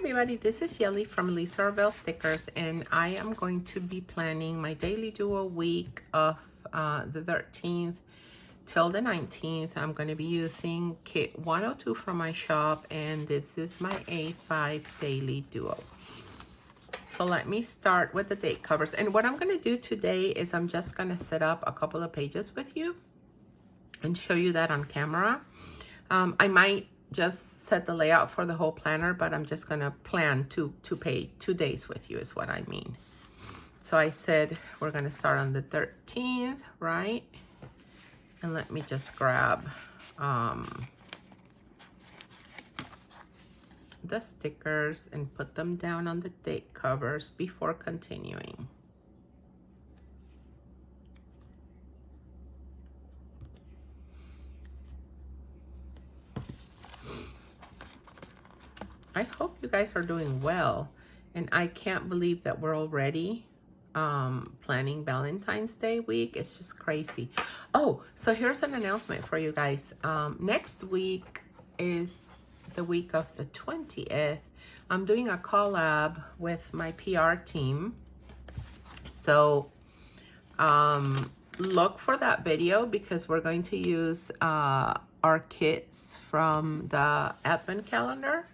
everybody, this is Yelly from Lisa Arbel Stickers, and I am going to be planning my daily duo week of the 13th till the 19th. I'm going to be using kit 102 from my shop, and this is my A5 daily duo. So let me start with the date covers, and what I'm going to do today is I'm just going to set up a couple of pages with you and show you that on camera. I might just set the layout for the whole planner, but I'm just gonna plan two days with you is what I mean. So I said we're gonna start on the 13th, right? And let me just grab the stickers and put them down on the date covers before continuing. I hope you guys are doing well, and I can't believe that we're already planning Valentine's Day week. It's just crazy. Oh, so here's an announcement for you guys. Next week is the week of the 20th. I'm doing a collab with my PR team. So look for that video because we're going to use our kits from the Advent calendar,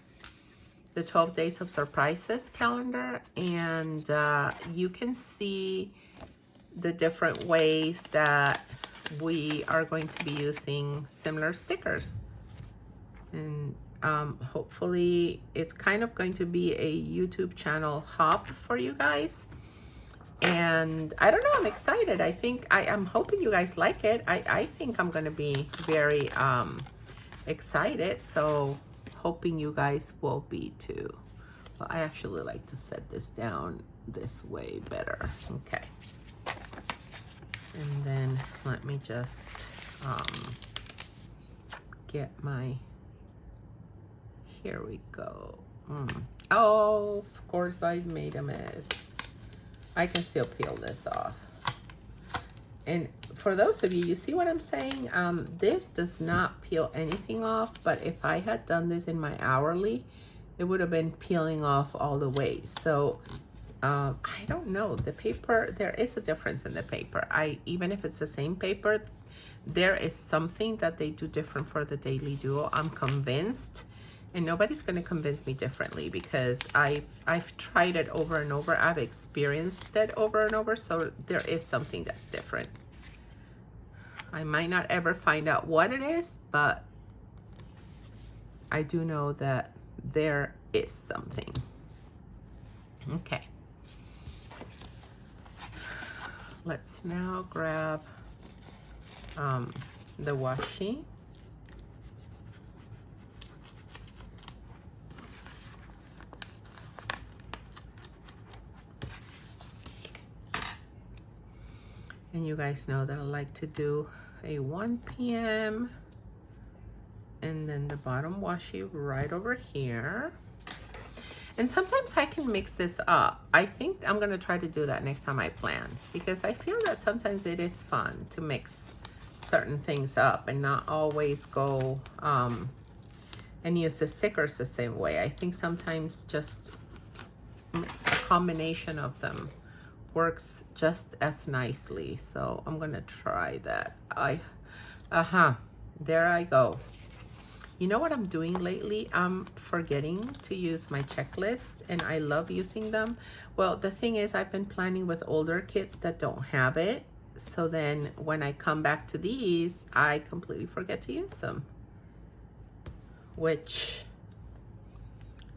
the 12 Days of Surprises calendar, and you can see the different ways that we are going to be using similar stickers. And hopefully it's kind of going to be a YouTube channel hop for you guys. And I don't know, I'm excited. I'm hoping you guys like it. I think I'm gonna be very excited. So hoping you guys will be too. Well, I actually like to set this down this way better. Okay. And then let me just get my, here we go. Oh, of course I made a mess. I can still peel this off. And for those of you, you see what I'm saying? This does not peel anything off, but if I had done this in my hourly, it would have been peeling off all the way. So I don't know, the paper, there is a difference in the paper. Even if it's the same paper, there is something that they do different for the Daily Duo. I'm convinced, and nobody's going to convince me differently because I've tried it over and over. I've experienced it over and over, so there is something that's different. I might not ever find out what it is, but I do know that there is something. Okay. Let's now grab the washi. And you guys know that I like to do a 1 p.m. and then the bottom washi right over here. And sometimes I can mix this up. I think I'm gonna try to do that next time I plan, because I feel that sometimes it is fun to mix certain things up and not always go and use the stickers the same way. I think sometimes just a combination of them works just as nicely. So I'm gonna try that. There I go. You know what I'm doing lately? I'm forgetting to use my checklists, and I love using them. Well, the thing is, I've been planning with older kits that don't have it. So then when I come back to these, I completely forget to use them, which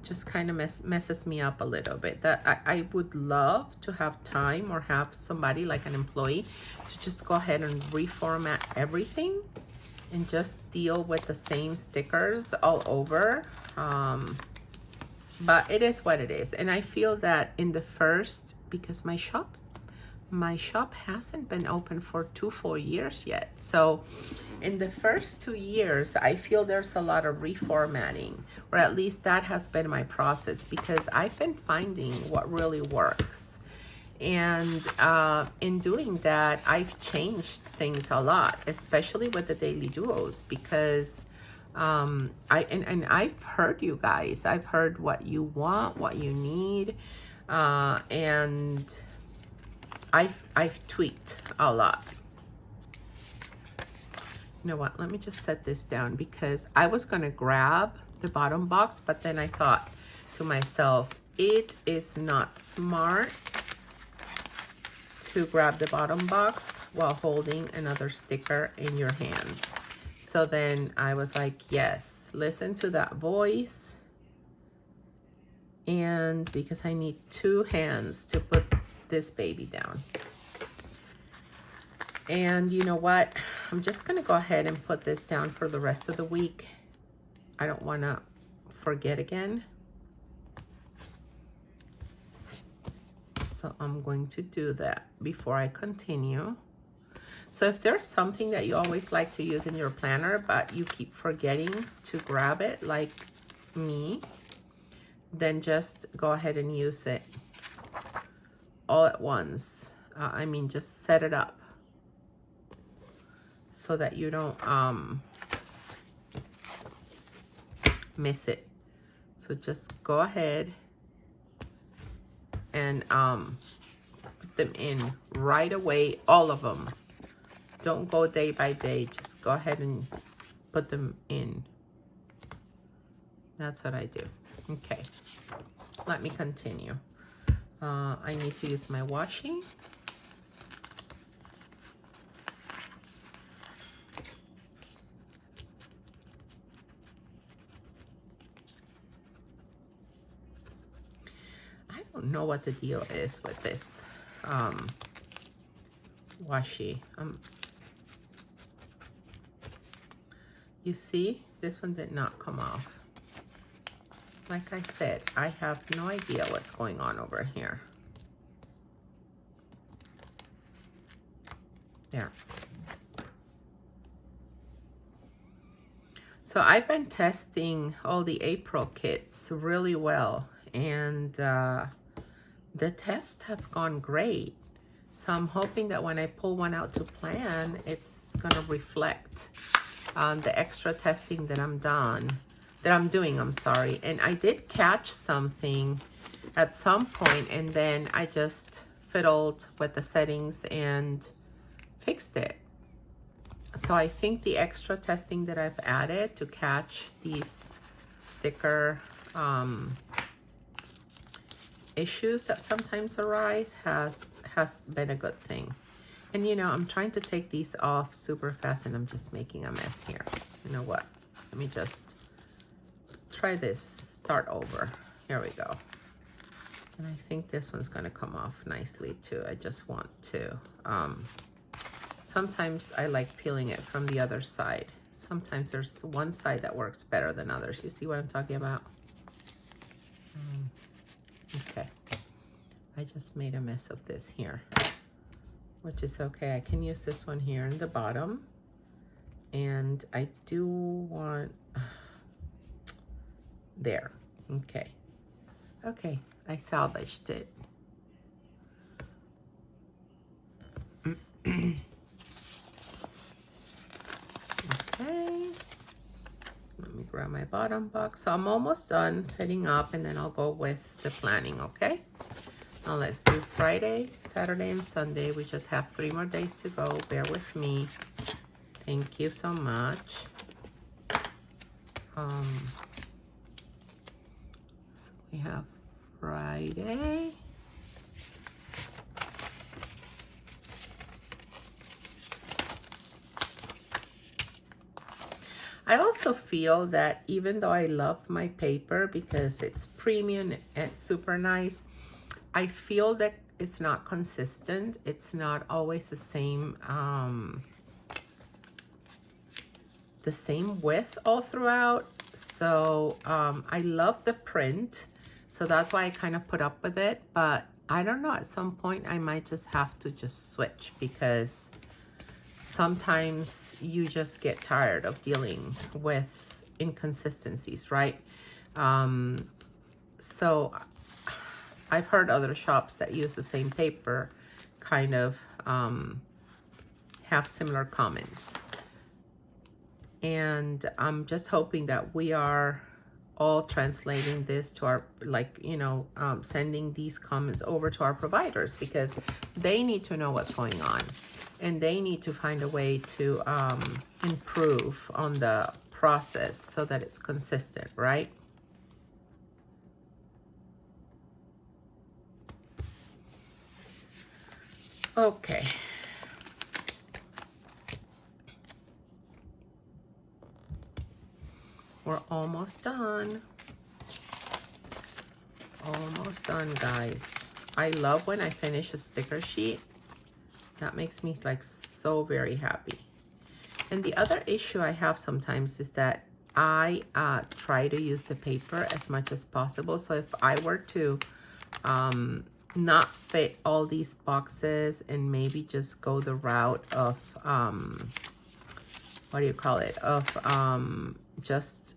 just kind of messes me up a little bit. That I would love to have time or have somebody like an employee to just go ahead and reformat everything and just deal with the same stickers all over. But it is what it is. And I feel that in the first, because my shop hasn't been open for 2 full years yet. So in the first 2 years, I feel there's a lot of reformatting, or at least that has been my process, because I've been finding what really works. And in doing that, I've changed things a lot, especially with the daily duos, because I've heard you guys. I've heard what you want, what you need, and I've tweaked a lot. You know what? Let me just set this down because I was gonna grab the bottom box, but then I thought to myself, it is not smart to grab the bottom box while holding another sticker in your hands. So then I was like, yes, listen to that voice. And because I need 2 hands to put this baby down. And you know what? I'm just gonna go ahead and put this down for the rest of the week. I don't wanna forget again. So I'm going to do that before I continue. So if there's something that you always like to use in your planner, but you keep forgetting to grab it, like me, then just go ahead and use it all at once. I mean, just set it up so that you don't miss it. So just go ahead and put them in right away, all of them. Don't go day by day, just go ahead and put them in. That's what I do. Okay, let me continue. I need to use my washi. I don't know what the deal is with this washi. You see, this one did not come off. Like I said, I have no idea what's going on over here. There. So I've been testing all the April kits really well, and the tests have gone great. So I'm hoping that when I pull one out to plan, it's gonna reflect the extra testing that I'm doing, I'm sorry. And I did catch something at some point, and then I just fiddled with the settings and fixed it. So I think the extra testing that I've added to catch these sticker issues that sometimes arise has been a good thing. And you know, I'm trying to take these off super fast and I'm just making a mess here. You know what? Let me just try this, start over. Here we go. And I think this one's gonna come off nicely too. I just want to, sometimes I like peeling it from the other side. Sometimes there's one side that works better than others. You see what I'm talking about? Okay. I just made a mess of this here, which is okay. I can use this one here in the bottom. And I do want, there, okay. Okay, I salvaged it. Okay, let me grab my bottom box. So I'm almost done setting up, and then I'll go with the planning, okay? Now let's do Friday, Saturday, and Sunday. We just have 3 more days to go. Bear with me. Thank you so much. So we have Friday. I also feel that even though I love my paper because it's premium and super nice, I feel that it's not consistent. It's not always the same width all throughout. So I love the print. So that's why I kind of put up with it. But I don't know, at some point I might just have to just switch, because sometimes you just get tired of dealing with inconsistencies, right? So I've heard other shops that use the same paper kind of have similar comments. And I'm just hoping that we are all translating this to our, like, sending these comments over to our providers, because they need to know what's going on, and they need to find a way to improve on the process so that it's consistent, right? Okay. We're almost done. Almost done, guys. I love when I finish a sticker sheet. That makes me like so very happy. And the other issue I have sometimes is that I try to use the paper as much as possible. So if I were to not fit all these boxes and maybe just go the route of, what do you call it? Of just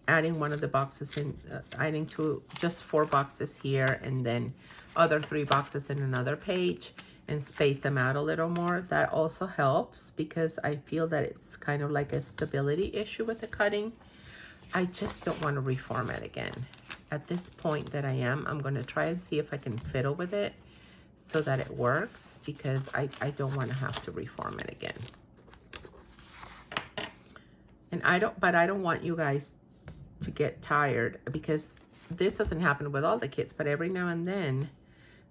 adding one of the boxes in, adding just 4 boxes here and then other 3 boxes in another page, and space them out a little more. That also helps, because I feel that it's kind of like a stability issue with the cutting. I just don't want to reformat again. At this point that I am, I'm going to try and see if I can fiddle with it so that it works, because I don't want to have to reformat again. And I don't want you guys to get tired, because this doesn't happen with all the kits, but every now and then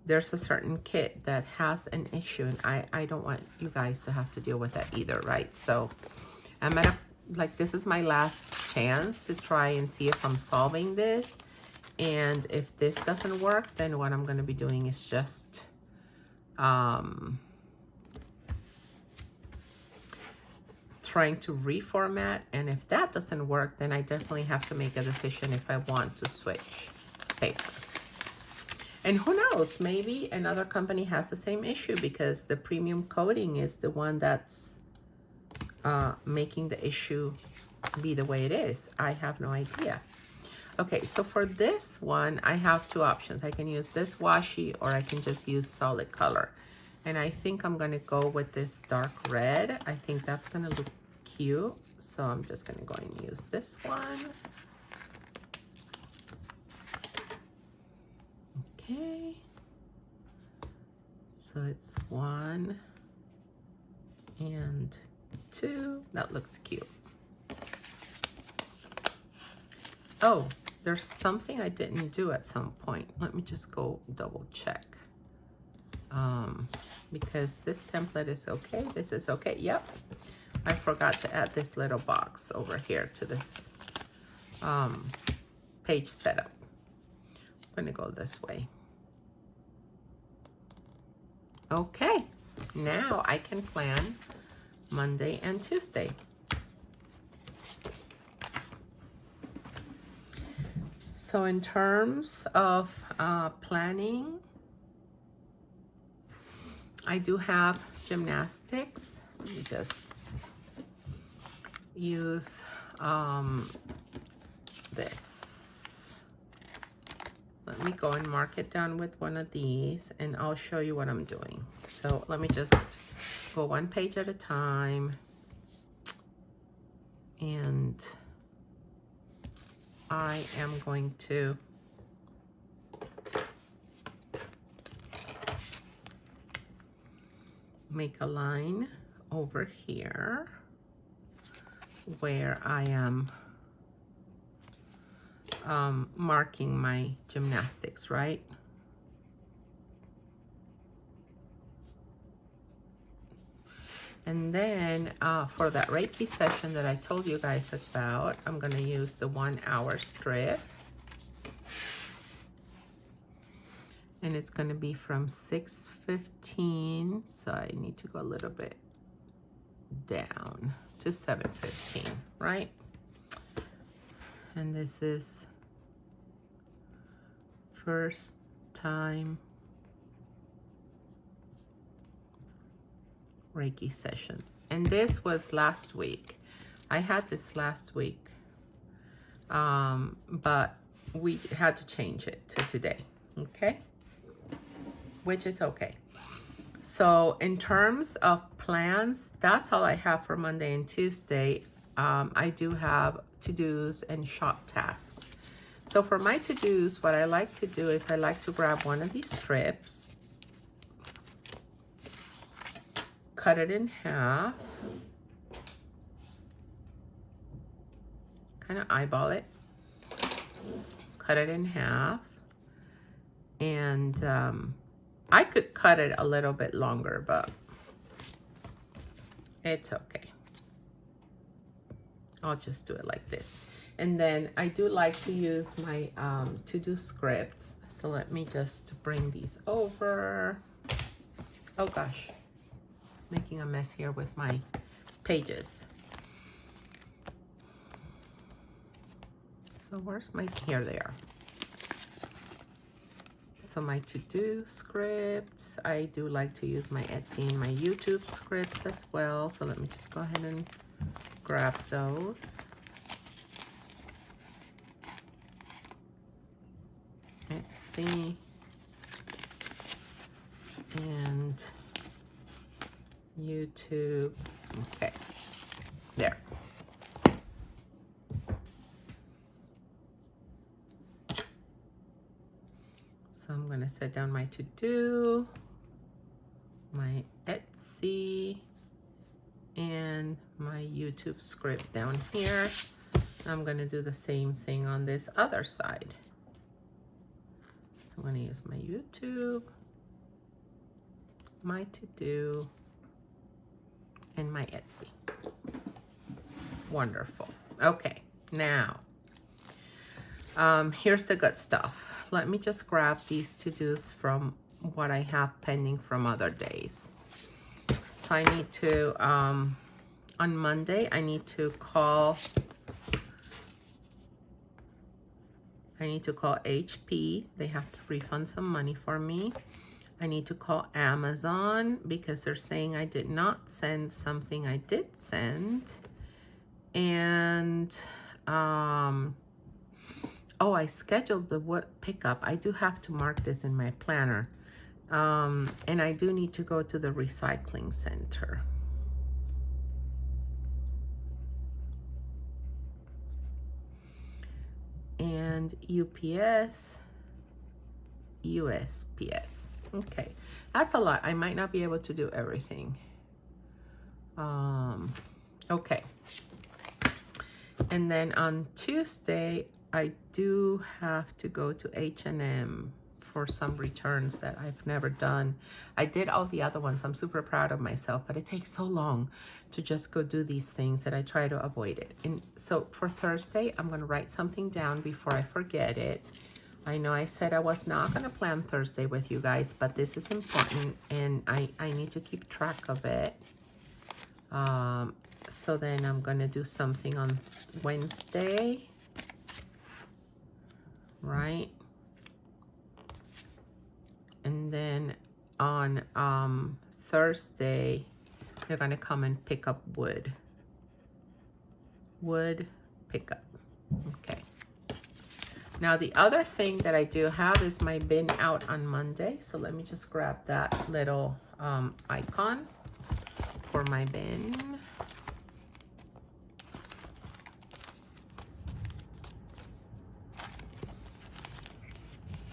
there's a certain kit that has an issue, and I don't want you guys to have to deal with that either, right? So I'm gonna, like, this is my last chance to try and see if I'm solving this. And if this doesn't work, then what I'm gonna be doing is just trying to reformat. And if that doesn't work, then I definitely have to make a decision if I want to switch paper. And who knows, maybe another company has the same issue, because the premium coating is the one that's making the issue be the way it is. I have no idea. Okay, so for this one, I have 2 options. I can use this washi, or I can just use solid color. And I think I'm gonna go with this dark red. I think that's gonna look cute. So I'm just gonna go and use this one. Okay. So it's 1 and 2. That looks cute. Oh, there's something I didn't do at some point. Let me just go double check. Because this template is okay. This is okay. Yep. I forgot to add this little box over here to this page setup. I'm gonna go this way. Okay. Now I can plan Monday and Tuesday. So in terms of planning, I do have gymnastics. Let me just use this. Let me go and mark it down with one of these, and I'll show you what I'm doing. So let me just go 1 page at a time. And I am going to make a line over here where I am marking my gymnastics, right? And then for that Reiki session that I told you guys about, I'm going to use the 1 hour strip. And it's going to be from 6:15, so I need to go a little bit down to 7:15, right? And this is first time Reiki session. And this was last week. I had this last week, but we had to change it to today, okay? Which is okay. So in terms of plans, that's all I have for Monday and Tuesday. I do have to-dos and shop tasks. So for my to-dos, what I like to do is I like to grab one of these strips, cut it in half, kind of eyeball it, cut it in half, and I could cut it a little bit longer, but it's okay. I'll just do it like this. And then I do like to use my to-do scripts. So let me just bring these over. Oh gosh, making a mess here with my pages. So where's my, here they are. So my to-do scripts, I do like to use my Etsy and my YouTube scripts as well. So let me just go ahead and grab those. Etsy and YouTube. Okay, there. So I'm going to set down my to-do, my Etsy, and my YouTube script down here. I'm going to do the same thing on this other side. So I'm going to use my YouTube, my to-do, and my Etsy. Wonderful. Okay, now, here's the good stuff. Let me just grab these to-dos from what I have pending from other days. So I need to, on Monday, I need to call HP. They have to refund some money for me. I need to call Amazon because they're saying I did not send something I did send. And, oh, I scheduled the wood pickup. I do have to mark this in my planner. And I do need to go to the recycling center. And UPS, USPS. Okay, that's a lot. I might not be able to do everything. Okay. And then on Tuesday, I do have to go to H&M for some returns that I've never done. I did all the other ones. I'm super proud of myself, but it takes so long to just go do these things that I try to avoid it. And so for Thursday, I'm going to write something down before I forget it. I know I said I was not going to plan Thursday with you guys, but this is important and I need to keep track of it. So then I'm going to do something on Wednesday, right? And then on Thursday, they're going to come and pick up wood. Wood pickup. Okay. Now the other thing that I do have is my bin out on Monday. So let me just grab that little icon for my bin.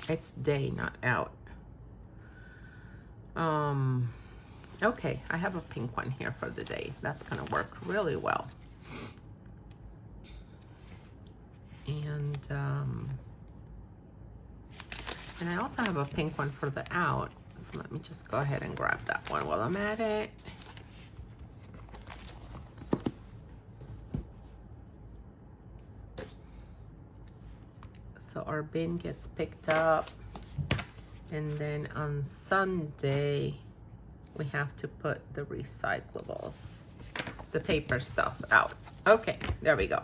It's day, not out. Okay, I have a pink one here for the day. That's gonna work really well. And I also have a pink one for the out. So let me just go ahead and grab that one while I'm at it. So our bin gets picked up. And then on Sunday, we have to put the recyclables, the paper stuff out. Okay, there we go.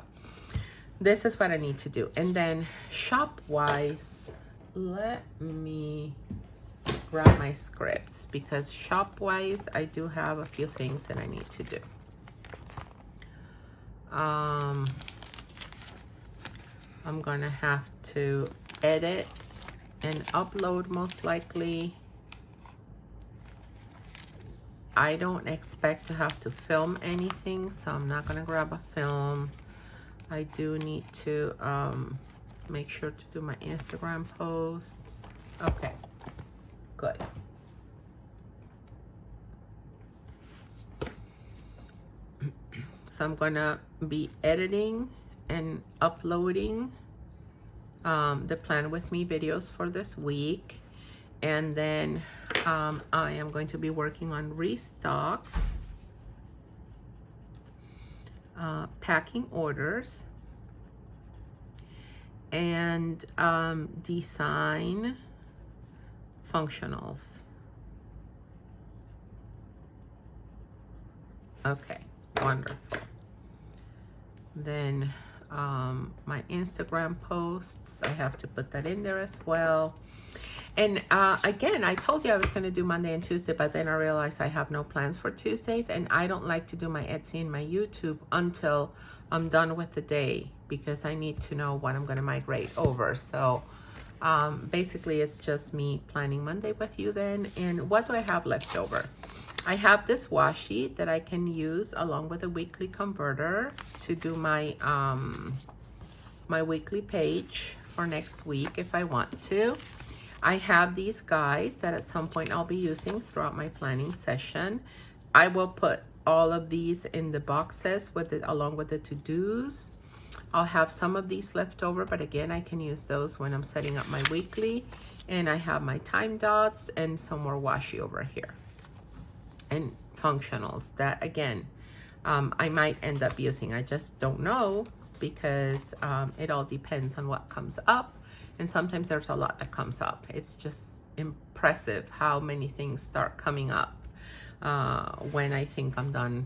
This is what I need to do. And then shop-wise, let me grab my scripts because shop-wise, I do have a few things that I need to do. I'm gonna have to edit and upload most likely I don't expect to have to film anything, so I'm not gonna grab a film. I do need to make sure to do my Instagram posts. Okay, good. So I'm gonna be editing and uploading the Plan With Me videos for this week. And then I am going to be working on restocks, packing orders, and design functionals. Okay, wonderful. Then my Instagram posts, I have to put that in there as well. And again, I told you I was going to do Monday and Tuesday, but then I realized I have no plans for Tuesdays, and I don't like to do my Etsy and my YouTube until I'm done with the day, because I need to know what I'm going to migrate over. So basically, it's just me planning Monday with you then. And what do I have left over? I have this washi that I can use along with a weekly converter to do my my weekly page for next week if I want to. I have these guys that at some point I'll be using throughout my planning session. I will put all of these in the boxes with it along with the to-dos. I'll have some of these left over, but again, I can use those when I'm setting up my weekly. And I have my time dots and some more washi over here. And functionals that, again, I might end up using. I just don't know, because it all depends on what comes up. And sometimes there's a lot that comes up. It's just impressive how many things start coming up when I think I'm done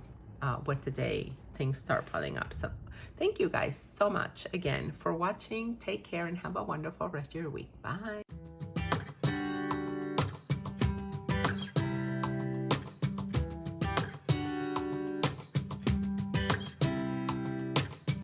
with the day. Things start piling up. So thank you guys so much again for watching. Take care and have a wonderful rest of your week. Bye.